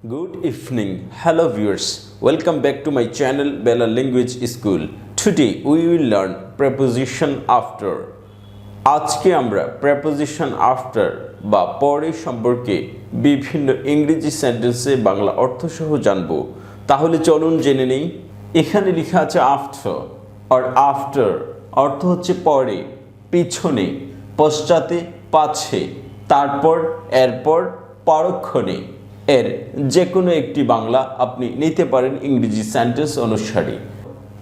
Good evening, hello viewers. Welcome back to my channel Balal Language School. Today we will learn preposition after. আজকে আমরা preposition after বা পরে সম্পর্কে বিভিন্ন ইংরেজি সেন্টেন্সে বাংলা অর্থ সহ জানব। তাহলে চলুন জেনে নেই। এখানে লেখা আছে after or after অর্থ হচ্ছে পরে, পিছনে, পশ্চাতে, পাছে, তারপর, এরপর, পরক্ষণে। এর যে কোনো একটি বাংলা আপনি নিতে পারেন ইংরেজি সেন্টেন্স অনুসারে।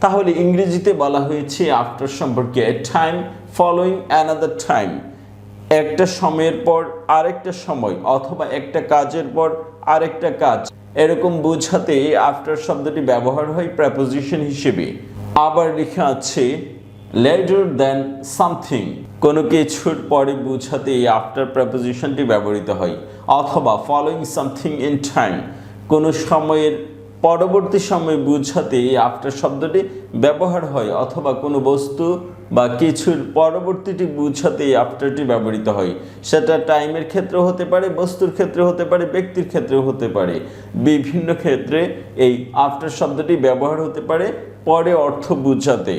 তাহলে ইংরেজিতে বলা হয়েছে আফটার সম্পর্কে a time following another time, একটা সময়ের পর আরেকটা সময় অথবা একটা কাজের পর আরেকটা কাজ, এরকম বোঝাতে আফটার শব্দটি ব্যবহার হয় প্রেপোজিশন হিসেবে। আবার লেখা আছে later than something, কোনো কিছুর পরে বোঝাতে এই আফটার প্রেপোজিশনটি ব্যবহৃত হয়। অথবা ফলোইং সামথিং ইন টাইম, কোনো সময়ের পরবর্তী সময় বোঝাতে এই আফটার শব্দটি ব্যবহার হয়। অথবা কোনো বস্তু বা কিছুর পরবর্তীটি বোঝাতে এই আফটারটি ব্যবহৃত হয়। সেটা টাইমের ক্ষেত্রে হতে পারে, বস্তুর ক্ষেত্রে হতে পারে, ব্যক্তির ক্ষেত্রেও হতে পারে। বিভিন্ন ক্ষেত্রে এই আফটার শব্দটি ব্যবহার হতে পারে পরে অর্থ বোঝাতে।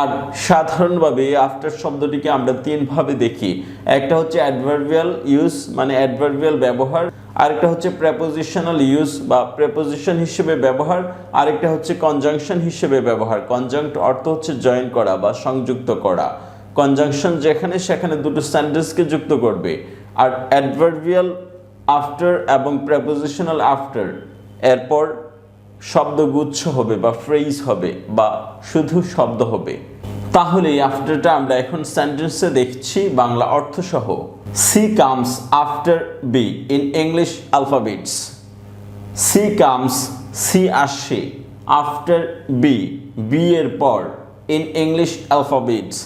আর সাধারণভাবে আফটার শব্দটিকে আমরা তিন ভাবে দেখি। একটা হচ্ছে অ্যাডভার্বিয়াল ইউজ, মানে অ্যাডভার্বিয়াল ব্যবহার। আরেকটা হচ্ছে প্রেপোজিশনাল ইউজ বা প্রেপোজিশন হিসেবে ব্যবহার। আরেকটা হচ্ছে কনজাংশন হিসেবে ব্যবহার। কনজাংক্ট অর্থ হচ্ছে জয়েন করা বা সংযুক্ত করা। কনজাংশন যেখানে সেখানে দুটো সেন্টেন্সকে যুক্ত করবে। আর অ্যাডভার্বিয়াল আফটার এবং প্রেপোজিশনাল আফটার এরপর শব্দগুচ্ছ হবে বা ফ্রেজ হবে বা শুধু শব্দ হবে। তাহলে এই আফটারটা আমরা এখন সেন্টেন্সে দেখছি বাংলা অর্থ সহ। C comes after B in English alphabets. C comes, C আসে, আফটার বি, বি এর পর, ইন ইংলিশ অ্যালফাবেটস,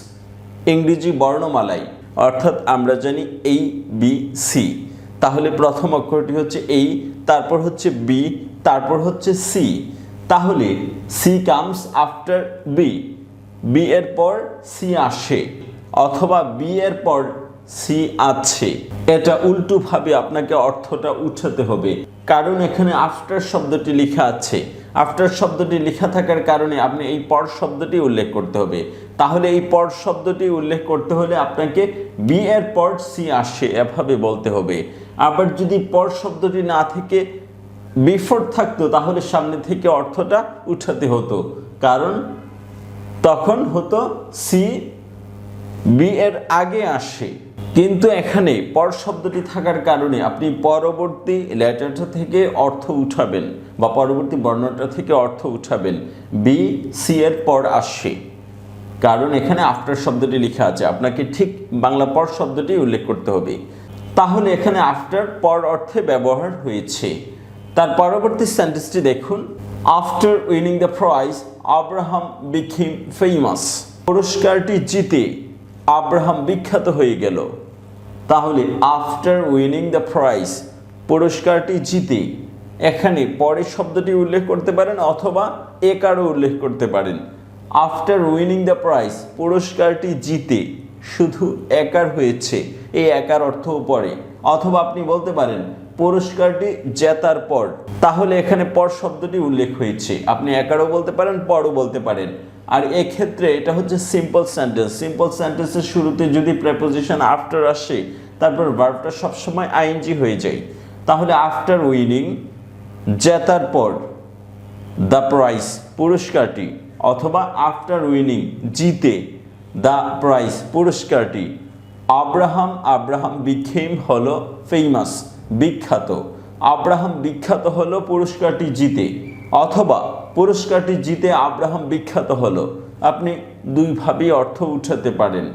ইংরেজি বর্ণমালায়। অর্থাৎ আমরা জানি এই বি সি। তাহলে প্রথম অক্ষরটি হচ্ছে এই, তারপর হচ্ছে বি, তারপর হচ্ছে সি। তাহলে C comes after B, B এর পর সি আসে অথবা বি এর পর সি আছে। এটা উল্টোভাবে আপনাকে অর্থটা উঠাতে হবে, কারণ এখানে আফটার শব্দটি লেখা আছে। আফটার শব্দটি লেখা থাকার কারণে আপনি এই পর শব্দটি উল্লেখ করতে হবে। তাহলে এই পর শব্দটি উল্লেখ করতে হলে আপনাকে বি এর পর সি আসে এভাবে বলতে হবে। আবার যদি পর শব্দটি না থেকে বিফোর থাকতো তাহলে সামনে থেকে অর্থটা উঠাতে হতো, কারণ তখন হতো সি বি এর আগে আসে। কিন্তু এখানে পর শব্দটি থাকার কারণে আপনি পরবর্তী লেটারটা থেকে অর্থ উঠাবেন বা পরবর্তী বর্ণটা থেকে অর্থ উঠাবেন। বি সি এর পর আসে, কারণ এখানে আফটার শব্দটি লেখা আছে। আপনাকে ঠিক বাংলা পর শব্দটি উল্লেখ করতে হবে। তাহলে এখানে আফটার পর অর্থে ব্যবহার হয়েছে। তার পরবর্তী সেন্টেন্সটি দেখুন। After winning the prize Abraham became famous. পুরস্কারটি জিতে আব্রাহাম বিখ্যাত হয়ে গেল। তাহলে আফটার উইনিং দ্য প্রাইজ, পুরস্কারটি জিতে, এখানে পরের শব্দটি উল্লেখ করতে পারেন অথবা একারও উল্লেখ করতে পারেন। আফটার উইনিং দ্য প্রাইজ, পুরস্কারটি জিতে, শুধু একার হয়েছে, এই একার অর্থও পড়ে। অথবা আপনি বলতে পারেন পুরস্কারটি জেতার পর, তাহলে এখানে পর শব্দটি উল্লেখ হয়েছে। আপনি একারও বলতে পারেন, পরও বলতে পারেন। আর এক্ষেত্রে এটা হচ্ছে সিম্পল সেন্টেন্স। সিম্পল সেন্টেন্সের শুরুতে যদি প্রেপোজিশন আফটার আসে তারপর ভার্বটা সবসময় আইএনজি হয়ে যায়। তাহলে আফটার উইনিং, জেতার পর, দ্য প্রাইজ, পুরস্কারটি, অথবা আফটার উইনিং, জিতে, দ্য প্রাইজ, পুরস্কারটি, আব্রাহাম বিকেম হলো ফেমাস, বিখ্যাত। আব্রাহাম বিখ্যাত হলো পুরস্কারটি জিতে, অথবা পুরস্কারটি জিতে আব্রাহাম বিখ্যাত হলো। আপনি দুইভাবেই অর্থ উঠাতে পারেন।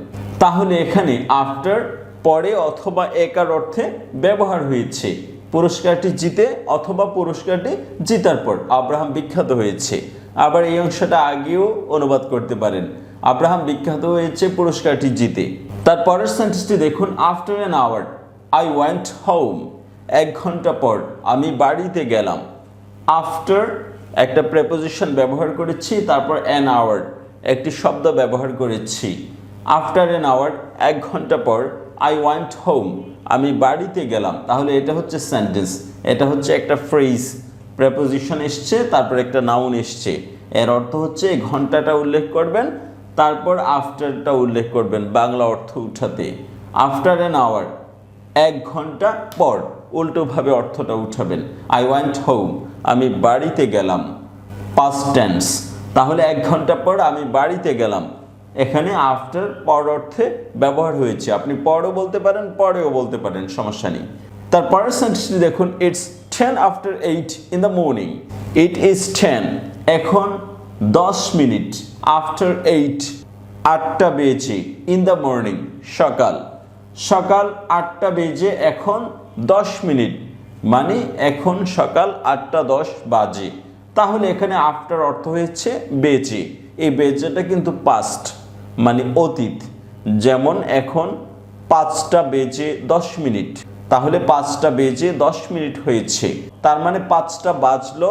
তাহলে এখানে আফটার পরে অথবা একার অর্থে ব্যবহার হয়েছে। পুরস্কারটি জিতে অথবা পুরস্কারটি জিতার পর আব্রাহাম বিখ্যাত হয়েছে। আবার এই অংশটা আগেও অনুবাদ করতে পারেন, আব্রাহাম বিখ্যাত হয়েছে পুরস্কারটি জিতে। তার পরের সেন্টেন্সটি দেখুন। After an hour I went home. 1 ঘন্টা পর আমি বাড়িতে গেলাম। আফটার একটা প্রেপোজিশন ব্যবহার করেছি, তারপর অ্যান আওয়ার একটি শব্দ ব্যবহার করেছি। আফটার অ্যান আওয়ার, 1 ঘন্টা পর আই ওয়েন্ট হোম, আমি বাড়িতে গেলাম, তাহলে এটা হচ্ছে সেন্টেন্স, এটা হচ্ছে একটা ফ্রেজ, প্রেপোজিশন এসছে, তারপর একটা নাউন এসছে, এর অর্থ হচ্ছে এই ঘন্টাটা উল্লেখ করবেন, তারপর আফটারটা উল্লেখ করবেন বাংলা অর্থ উঠাতে। আফটার অ্যান আওয়ার, 1 ঘন্টা পর, উল্টোভাবে অর্থটা উঠাবেন। আই ওয়েন্ট হোম, আমি বাড়িতে গেলাম, পাস্ট টেন্স, তাহলে 1 ঘন্টা পর আমি বাড়িতে গেলাম। এখানে আফটার পর অর্থে ব্যবহার হয়েছে, আপনি পরও বলতে পারেন, পরেও বলতে পারেন, সমস্যা নেই। তারপরের সেন্টেন্সটি দেখুন, it's 10 after 8 in the morning. It is 10, এখন 10 মিনিট, আফটার 8, 8টা বেজে, ইন দ্য মর্নিং, সকাল, সকাল 8টা বেজে এখন 10 মিনিট, মানে এখন সকাল 8টা 10 বাজে। তাহলে এখানে আফটার অর্থ হয়েছে বেজে, এই বেজেটা কিন্তু পাস্ট, মানে অতীত। যেমন এখন 5টা বেজে 10 মিনিট, তাহলে 5টা বেজে 10 মিনিট হয়েছে, তার মানে 5টা বাজলো,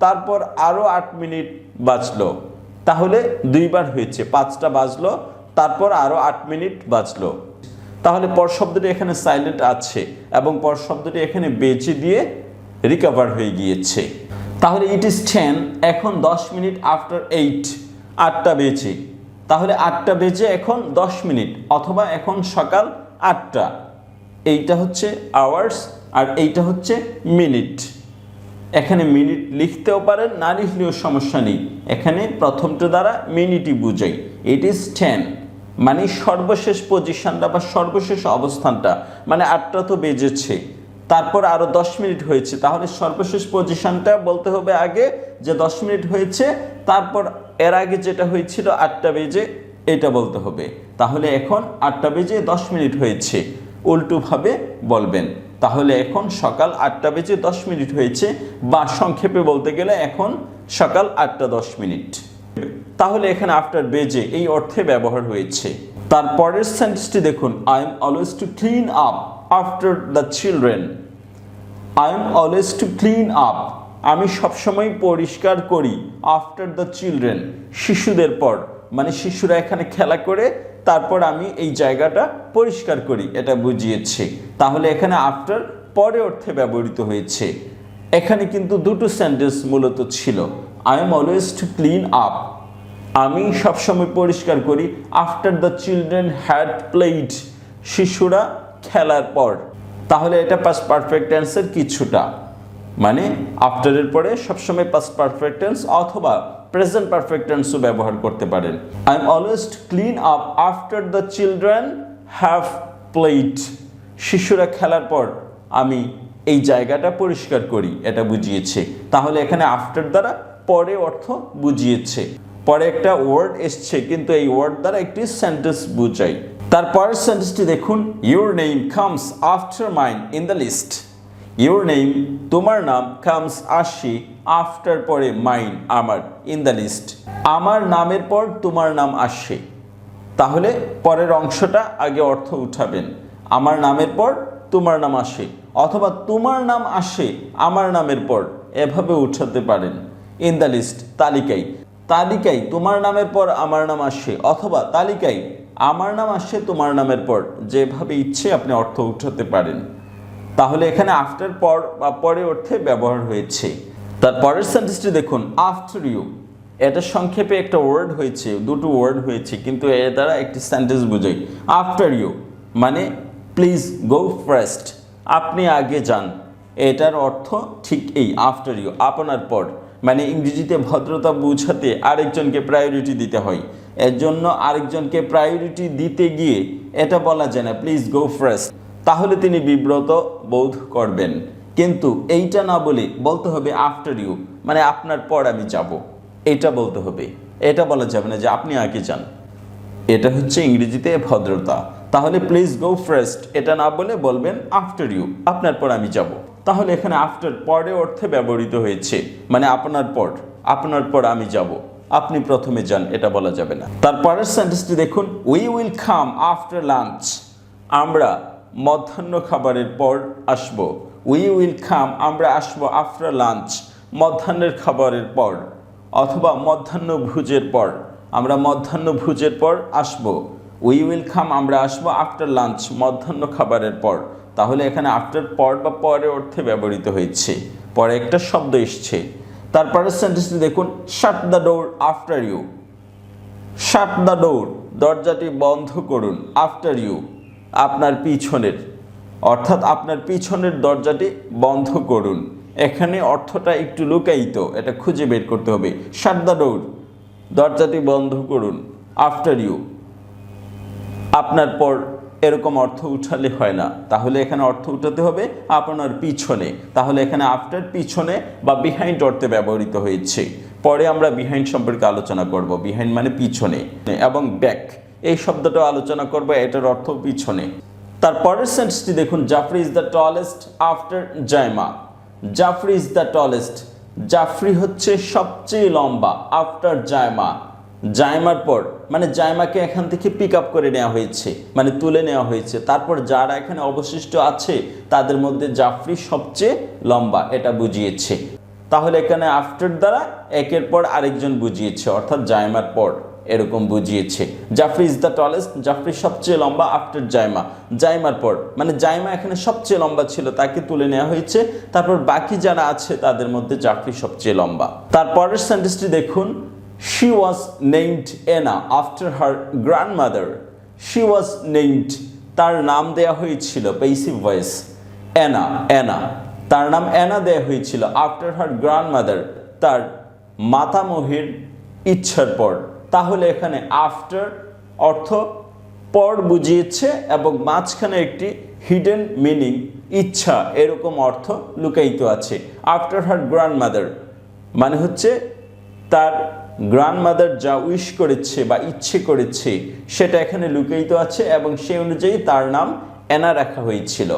তারপর আরও 8 মিনিট বাজলো, তাহলে 2বার হয়েছে, 5টা বাজলো, তারপর আরও 8 মিনিট বাজলো। তাহলে পর শব্দটি এখানে সাইলেন্ট আছে এবং পর শব্দটি এখানে বেজে দিয়ে রিকভার হয়ে গিয়েছে। তাহলে ইট ইজ 10, এখন 10 মিনিট আফটার 8, 8টা বেজে, তাহলে 8টা বেজে এখন 10 মিনিট, অথবা এখন সকাল 8টা, এইটা হচ্ছে আওয়ার্স আর এইটা হচ্ছে মিনিট। এখানে মিনিট লিখতেও পারেন, না লিখলেও সমস্যা নেই, এখানে প্রথমটা দ্বারা মিনিটই বুঝাই। ইট ইজ 10 মানে সর্বশেষ পজিশনটা বা সর্বশেষ অবস্থানটা, মানে 8টা তো বেজেছে, তারপর আরও 10 মিনিট হয়েছে, তাহলে সর্বশেষ পজিশনটা বলতে হবে আগে, যে 10 মিনিট হয়েছে, তারপর এর আগে যেটা হয়েছিল 8টা বেজে, এটা বলতে হবে। তাহলে এখন 8টা বেজে 10 মিনিট হয়েছে, উল্টোভাবে বলবেন। তাহলে এখন সকাল 8টা বেজে 10 মিনিট হয়েছে, বা সংক্ষেপে বলতে গেলে এখন সকাল 8টা 10 মিনিট। তাহলে এখানে আফটার বেজে এই অর্থে ব্যবহার হয়েছে। তারপরের সেন্টেন্সটি দেখুন, I am always to clean up after the children. I am always to clean up, আমি সবসময় পরিষ্কার করি, আফটার দ্য চিলড্রেন, শিশুদের পর, মানে শিশুরা এখানে খেলা করে, তারপর আমি এই জায়গাটা পরিষ্কার করি, এটা বুঝিয়েছে। তাহলে এখানে আফটার পরে অর্থে ব্যবহৃত হয়েছে। এখানে কিন্তু দুটো সেন্টেন্স মূলত ছিল, I am always to clean up, আমি সবসময় পরিষ্কার করি, after the children had played, শিশুরা খেলার পর। তাহলে এটা পাস্ট পারফেক্ট টেন্সের কিছুটা, মানে আফটারের পরে সবসময় পাস্ট পারফেক্ট টেন্স অথবা প্রেজেন্ট পারফেক্ট টেন্সও ব্যবহার করতে পারেন। I am always to clean up after the children have played, শিশুরা খেলার পর আমি এই জায়গাটা পরিষ্কার করি, এটা বুঝিয়েছে। তাহলে এখানে আফটার দ্বারা পরে অর্থ বুঝিয়েছে, পরে একটা ওয়ার্ড এসছে, কিন্তু এই ওয়ার্ড দ্বারা একটি সেন্টেন্স বুঝাই। তারপরের সেন্টেন্সটি দেখুন, your name comes after mine in the list. Your name, তোমার নাম, কামস আসে, আফটার পরে, মাইন আমার, ইন দ্য লিস্ট, আমার নামের পর তোমার নাম আসে। তাহলে পরের অংশটা আগে অর্থ উঠাবেন, আমার নামের পর তোমার নাম আসে, অথবা তোমার নাম আসে আমার নামের পর, এভাবে উঠাতে পারেন। ইন দ্য লিস্ট, তালিকায়, তালিকায় তোমার নামের পর আমার নাম আসে, অথবা তালিকায় আমার নাম আসে তোমার নামের পর, যেভাবে ইচ্ছে আপনি অর্থ উঠাতে পারেন। তাহলে এখানে আফটার পর বা পরে অর্থে ব্যবহার হয়েছে। তারপরের সেন্টেন্সটি দেখুন, আফটার ইউ, এটা সংক্ষেপে একটা ওয়ার্ড হয়েছে, দুটো ওয়ার্ড হয়েছে, কিন্তু এর দ্বারা একটি সেন্টেন্স বোঝাই। আফটার ইউ মানে প্লিজ গো ফার্স্ট, আপনি আগে যান, এটার অর্থ ঠিক এই, আফটার ইউ আপনার পর, মানে ইংরেজিতে ভদ্রতা বোঝাতে আরেকজনকে প্রায়োরিটি দিতে হয়, এর জন্য আরেকজনকে প্রায়োরিটি দিতে গিয়ে এটা বলা যায় না প্লিজ গো ফার্স্ট, তাহলে তিনি বিব্রত বোধ করবেন। কিন্তু এইটা না বলে বলতে হবে আফটার ইউ, মানে আপনার পর আমি যাব, এটা বলতে হবে, এটা বলা যাবে না যে আপনি আগে যান, এটা হচ্ছে ইংরেজিতে ভদ্রতা। তাহলে প্লিজ গো ফার্স্ট এটা না বলে বলবেন আফটার ইউ, আপনার পর আমি যাব। তাহলে এখানে আফটার পরে অর্থে ব্যবহৃত হয়েছে, মানে আপনার পর, আপনার পর আমি যাব, আপনি প্রথমে যান, এটা বলা যাবে না। তারপরের সেন্টেন্সটি দেখুন, we will come after lunch, আমরা মধ্যাহ্ন খাবারের পর আসব। উই উইল কাম, আমরা আসবো, আফটার লাঞ্চ মধ্যাহ্নের খাবারের পর, অথবা মধ্যাহ্ন ভোজের পর, আমরা মধ্যাহ্ন ভোজের পর আসব। উই উইল কাম আমরা আসবো আফটার লাঞ্চ মধ্যাহ্ন খাবারের পর। তাহলে এখানে আফটার পর বা পরের অর্থে ব্যবহৃত হয়েছে, পরে একটা শব্দ এসছে। তারপরের সেন্টেন্সটি দেখুন, shut the door after you. Shut the door দরজাটি বন্ধ করুন, আফটার ইউ আপনার পিছনের, অর্থাৎ আপনার পিছনের দরজাটি বন্ধ করুন। এখানে অর্থটা একটু লুকায়িত, এটা খুঁজে বের করতে হবে। শাট দ্য ডোর দরজাটি বন্ধ করুন, আফটার ইউ আপনার পর, এরকম অর্থ উঠালে হয় না, তাহলে এখানে অর্থ উঠাতে হবে আপনার পিছনে। তাহলে এখানে আফটার পিছনে বা বিহাইন্ড অর্থে ব্যবহৃত হয়েছে। পরে আমরা বিহাইন্ড সম্পর্কে আলোচনা করব। বিহাইন্ড মানে পিছনে, এবং ব্যাক এই শব্দটা আলোচনা করব, এটার অর্থ পিছনে। তারপরের সেন্টেন্সটি দেখুন, Jafri is the tallest after Zaima. Jafri is the tallest, Jafri হচ্ছে সবচেয়ে লম্বা, আফটার জাইমা জাইমার পর, মানে জাইমাকে এখান থেকে পিক আপ করে নেওয়া হয়েছে, মানে তুলে নেওয়া হয়েছে। তারপর যারা এখানে অবশিষ্ট আছে তাদের মধ্যে জাফরি সবচেয়ে লম্বা, এটা বুঝিয়েছে। তাহলে এখানে আফটার দ্বারা একের পর আরেকজন বুঝিয়েছে, অর্থাৎ জাইমার পর এরকম বুঝিয়েছে। Jafri is the tallest, Jafri সবচেয়ে লম্বা আফটার জাইমা জাইমার পর, মানে জাইমা এখানে সবচেয়ে লম্বা ছিল, তাকে তুলে নেওয়া হয়েছে। তারপর বাকি যারা আছে তাদের মধ্যে জাফরি সবচেয়ে লম্বা। তারপরের সেন্টেন্সটি দেখুন, she was named Anna after her grandmother. she was named তার নাম দেয়া হয়েছিল, প্যাসিভ ভয়েস, অ্যানা অ্যানা তার নাম অ্যানা দেয়া হয়েছিল, after her grandmother তার মাতামহীর ইচ্ছার পর। তাহলে এখানে আফটার অর্থ পর বুঝিয়েছে এবং মাঝখানে একটি হিডেন মিনিং ইচ্ছা এরকম অর্থ লুকায়িত আছে। আফটার হার গ্র্যান্ডমাদার মানে হচ্ছে তার গ্র্যান্ডমাদার যা উইশ করেছে বা ইচ্ছে করেছে সেটা এখানে লুকায়িত আছে, এবং সেই অনুযায়ী তার নাম অ্যানা রাখা হয়েছিল।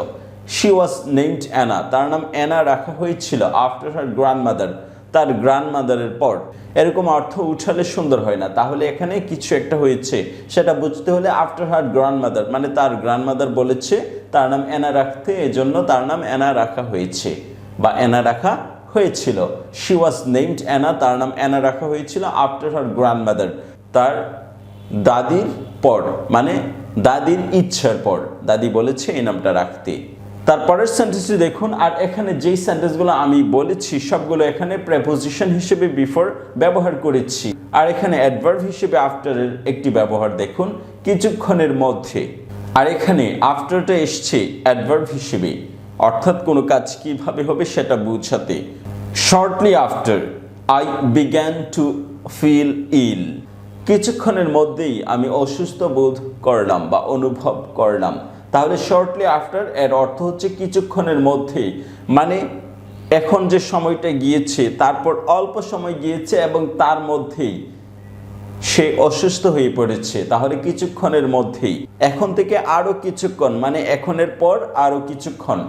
শি ওয়াজ নেমড অ্যানা, তার নাম অ্যানা রাখা হয়েছিল আফটার হার গ্র্যান্ডমাদার তার গ্র্যান্ডমাদারের পর। এরকম অর্থ উঠালে সুন্দর হয় না, তাহলে এখানে কিছু একটা হয়েছে সেটা বুঝতে হলে আফটার হার গ্র্যান্ডমাদার মানে তার গ্র্যান্ডমাদার বলেছে তার নাম অ্যানা রাখতে, এজন্য তার নাম অ্যানা রাখা হয়েছে বা অ্যানা রাখা হয়েছিল। শি ওয়াজ নেমড অ্যানা, তার নাম অ্যানা রাখা হয়েছিল আফটার হার গ্র্যান্ডমাদার তার দাদির পর, মানে দাদির ইচ্ছার পর দাদি বলেছে এই নামটা রাখতে। তারপরের সেন্টেন্সটি দেখুন, আর এখানে যেই সেন্টেন্সগুলো আমি বলেছি সবগুলো এখানে প্রেপোজিশন হিসেবে বিফোর ব্যবহার করেছি, আর এখানে অ্যাডভার্ব হিসেবে আফটারের একটি ব্যবহার দেখুন, কিছুক্ষণের মধ্যে। আর এখানে আফটারটা এসছে অ্যাডভার্ব হিসেবে, অর্থাৎ কোনো কাজ কিভাবে হবে সেটা বোঝাতে। Shortly after I began to feel ill, কিছুক্ষণের মধ্যেই আমি অসুস্থ বোধ করলাম বা অনুভব করলাম। তাহলে শর্টলি আফটার এর অর্থ হচ্ছে কিছুক্ষণের মধ্যেই, মানে এখন যে সময়টা গিয়েছে তারপর অল্প সময় গিয়েছে এবং তার মধ্যেই সে অসুস্থ হয়ে পড়েছে। তাহলে কিছুক্ষণের মধ্যেই, এখন থেকে আরো কিছুক্ষণ মানে এখনের পর আরো কিছুক্ষণ,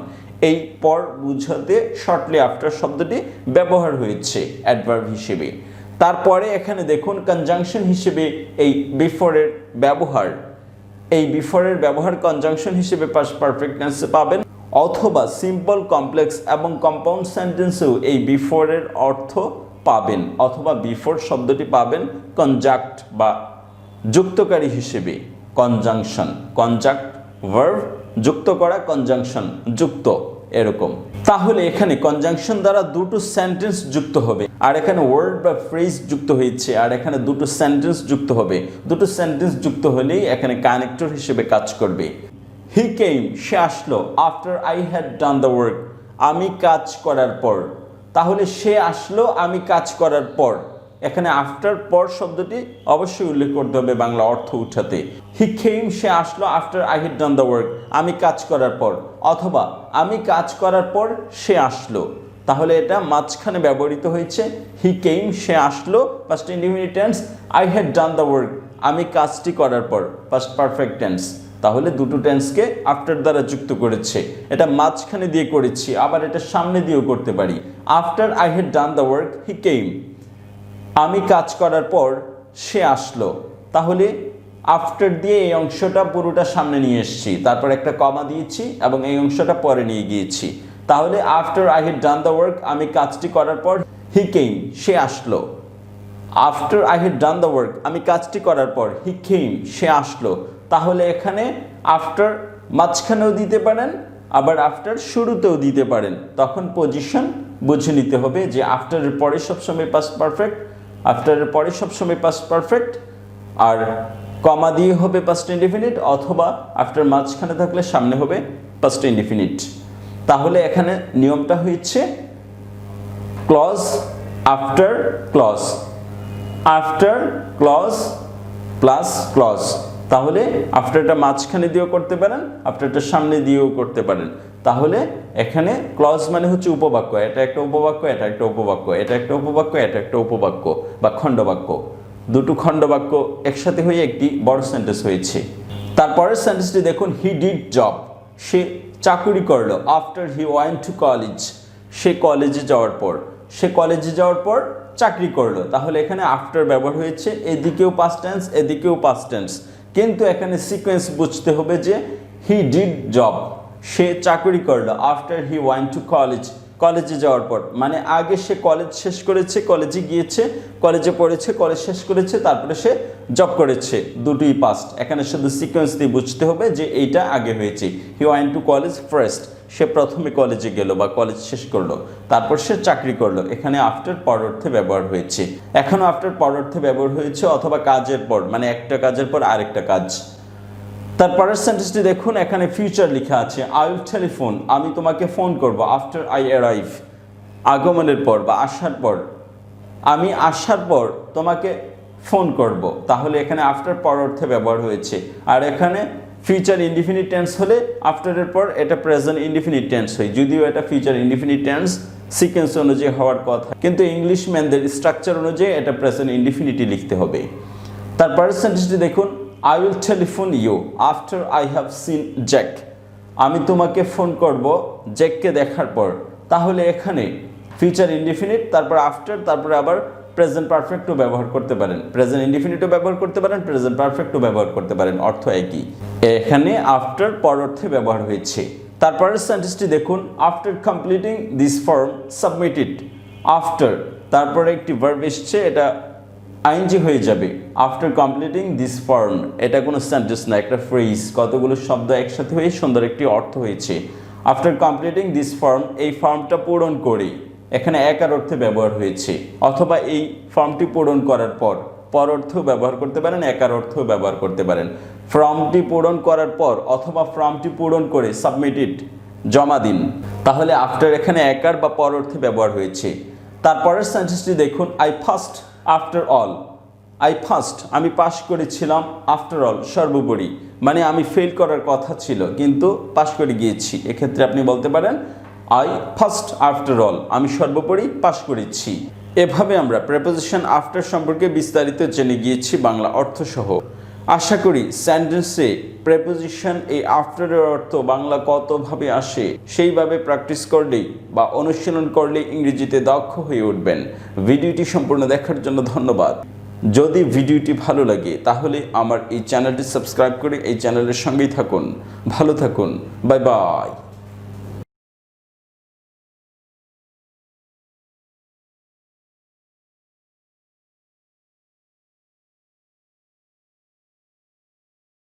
এই পর বুঝাতে শর্টলি আফটার শব্দটি ব্যবহার হয়েছে অ্যাডভার্ব হিসেবে। তারপরে এখানে দেখুন কনজাংশন হিসেবে এই বিফোরের ব্যবহার, এই বিফোরের ব্যবহার কনজাংশন হিসেবে পাস্ট পারফেক্ট টেন্সে পাবেন, অথবা সিম্পল কমপ্লেক্স এবং কম্পাউন্ড সেন্টেন্সেও এই বিফোরের অর্থ পাবেন, অথবা বিফোর শব্দটি পাবেন কনজাক্ট বা যুক্তকারী হিসেবে। কনজাংশন, কনজাক্ট ভার্ব যুক্ত করা, কনজাংশন যুক্ত, এরকম। তাহলে এখানে কনজাংশন দ্বারা দুটো সেন্টেন্স যুক্ত হবে, আর এখানে ওয়ার্ড বা ফ্রেজ যুক্ত হয়েছে, আর এখানে দুটো সেন্টেন্স যুক্ত হবে। দুটো সেন্টেন্স যুক্ত হলেই এখানে কানেক্টর হিসেবে কাজ করবে। হি কেম সে আসলো, after I had done the work আমি কাজ করার পর। তাহলে সে আসলো আমি কাজ করার পর, এখানে আফটার পর শব্দটি অবশ্যই উল্লেখ করতে হবে বাংলা অর্থ উঠাতে। হি কেম সে আসলো after I had done the work আমি কাজ করার পর, অথবা আমি কাজ করার পর সে আসলো। তাহলে এটা মাঝখানে ব্যবহৃত হয়েছে। হি কেম সে আসলো past indefinite tense, I had done the work আমি কাজটি করার পর পাস্ট পারফেক্ট টেন্স। তাহলে দুটো টেন্সকে আফটার দ্বারা যুক্ত করেছে, এটা মাঝখানে দিয়ে করেছি, আবার এটা সামনে দিয়েও করতে পারি। After I had done the work he came আমি কাজ করার পর সে আসলো। তাহলে আফটার দিয়ে এই অংশটা পুরোটা সামনে নিয়ে এসেছি, তারপর একটা কমা দিয়েছি এবং এই অংশটা পরে নিয়ে গিয়েছি। তাহলে after I had done the work আমি কাজটি করার পর হি কেম সে আসলো। After I had done the work আমি কাজটি করার পর হি কেম সে আসলো। তাহলে এখানে আফটার মাঝখানেও দিতে পারেন, আবার আফটার শুরুতেও দিতে পারেন। তখন পজিশন বুঝে নিতে হবে যে আফটারের পরে সবসময় পাস্ট পারফেক্ট, আফটারের পরে সবসময় পাস্ট পারফেক্ট, আর কমা দিয়ে হবে পাস্ট ইনডিফিনিট, অথবা আফটার মাঝখানে থাকলে সামনে হবে পাস্ট ইনডিফিনিট। তাহলে এখানে নিয়মটা হচ্ছে clause after clause, after clause plus clause. তাহলে আফটারটা মাঝখানে দিয়েও করতে পারেন, আফটারটা সামনে দিয়েও করতে পারেন। তাহলে এখানে ক্লজ মানে হচ্ছে উপবাক্য, এটা একটা উপবাক্য, এটা একটা উপবাক্য, এটা একটা উপবাক্য, এটা একটা উপবাক্য বা খণ্ডবাক্য। দুটো খণ্ডবাক্য একসাথে হয়ে একটি বড় সেন্টেন্স হয়েছে। তারপরের সেন্টেন্সটি দেখুন, হি ডিড জব, সে চাকুরি করলো। After he went to college, সে কলেজে যাওয়ার পর, সে কলেজে যাওয়ার পর চাকরি করলো। তাহলে এখানে আফটার ব্যবহার হয়েছে, এদিকেও পাস্ট টেন্স এদিকেও পাস্ট টেন্স, কিন্তু এখানে সিকোয়েন্স বুঝতে হবে যে হি ডিড জব, সে চাকরি করলো। After he went to college, কলেজে যাওয়ার পর, মানে আগে সে কলেজ শেষ করেছে, কলেজে গিয়েছে, কলেজে পড়েছে, কলেজ শেষ করেছে, তারপরে সে জব করেছে, দুটোই পাস্ট। এখানে শুধু সিকোয়েন্স দিয়ে বুঝতে হবে যে এইটা আগে হয়েছে। He went to college first, সে প্রথমে কলেজে গেল বা কলেজ শেষ করলো, তারপর সে চাকরি করলো। এখানে আফটার পর অর্থে ব্যবহার হয়েছে। এখনও আফটার পর অর্থে ব্যবহার হয়েছে, অথবা কাজের পর, মানে একটা কাজের পর আরেকটা কাজ। তারপরের সেন্টেন্সটি দেখুন, এখানে ফিউচার লেখা আছে। আই উইল টেলিফোন, আমি তোমাকে ফোন করব। আফটার আই অ্যারাইভ, আগমনের পর বা আসার পর, আমি আসার পর তোমাকে ফোন করব। তাহলে এখানে আফটার পর অর্থে ব্যবহার হয়েছে। আর এখানে ফিউচার ইনডিফিনিট টেন্স হলে আফটারের পর এটা প্রেজেন্ট ইনডিফিনিট টেন্স হয়, যদিও এটা ফিউচার ইনডিফিনিট টেন্স সিকোয়েন্স অনুযায়ী হওয়ার কথা, কিন্তু ইংলিশম্যানদের স্ট্রাকচার অনুযায়ী এটা প্রেজেন্ট ইনডিফিনিটই লিখতে হবে। তারপরের সেন্টেন্সটি দেখুন, I will telephone you after I have seen Jack, আমি তোমাকে ফোন করব জ্যাককে দেখার পর। তাহলে এখানে ফিউচার ইনডিফিনিট, তারপর আফটার, তারপরে আবার প্রেজেন্ট পারফেক্টও ব্যবহার করতে পারেন, প্রেজেন্ট ইনডিফিনিটও ব্যবহার করতে পারেন, প্রেজেন্ট পারফেক্টও ব্যবহার করতে পারেন, অর্থ একই। এখানে আফটার পর অর্থে ব্যবহার হয়েছে। তারপরের সেন্টেন্সটি দেখুন, after completing this form submit it. After, তারপরে একটি ভার্ব এসছে, এটা আইএনজি হয়ে যাবে। আফটার কমপ্লিটিং দিস ফর্ম, এটা কোনো সেন্টেন্স না, একটা ফ্রেজ, কতগুলো শব্দ একসাথে হয়ে সুন্দর একটি অর্থ হয়েছে। আফটার কমপ্লিটিং দিস ফর্ম, এই ফর্মটা পূরণ করে, এখানে একার অর্থে ব্যবহার হয়েছে, অথবা এই ফর্মটি পূরণ করার পর, পর অর্থেও ব্যবহার করতে পারেন, একার অর্থেও ব্যবহার করতে পারেন। ফর্মটি পূরণ করার পর অথবা ফর্মটি পূরণ করে সাবমিট ইট, জমা দিন। তাহলে আফটার এখানে একার বা পর অর্থে ব্যবহার হয়েছে। তারপরের সেন্টেন্সটি দেখুন, I first after all, I first, আমি পাশ করেছিলাম, আফটার অল, সর্বোপরি, মানে আমি ফেল করার কথা ছিল কিন্তু পাশ করে গিয়েছি। এক্ষেত্রে আপনি বলতে পারেন আই ফার্স্ট আফটার অল, আমি সর্বোপরি পাশ করেছি। এভাবে আমরা প্রেপোজিশন আফটার সম্পর্কে বিস্তারিত জেনে গিয়েছি বাংলা অর্থসহ। আশা করি সেন্টেন্সে প্রেপোজিশন এই আফটারের অর্থ বাংলা কতভাবে আসে সেইভাবে প্র্যাকটিস করলেই বা অনুশীলন করলেই ইংরেজিতে দক্ষ হয়ে উঠবেন। ভিডিওটি সম্পূর্ণ দেখার জন্য ধন্যবাদ। যদি ভিডিওটি ভালো লাগে তাহলে আমার এই চ্যানেলটি সাবস্ক্রাইব করে এই চ্যানেলের সঙ্গেই থাকুন। ভালো থাকুন, বাই বাই।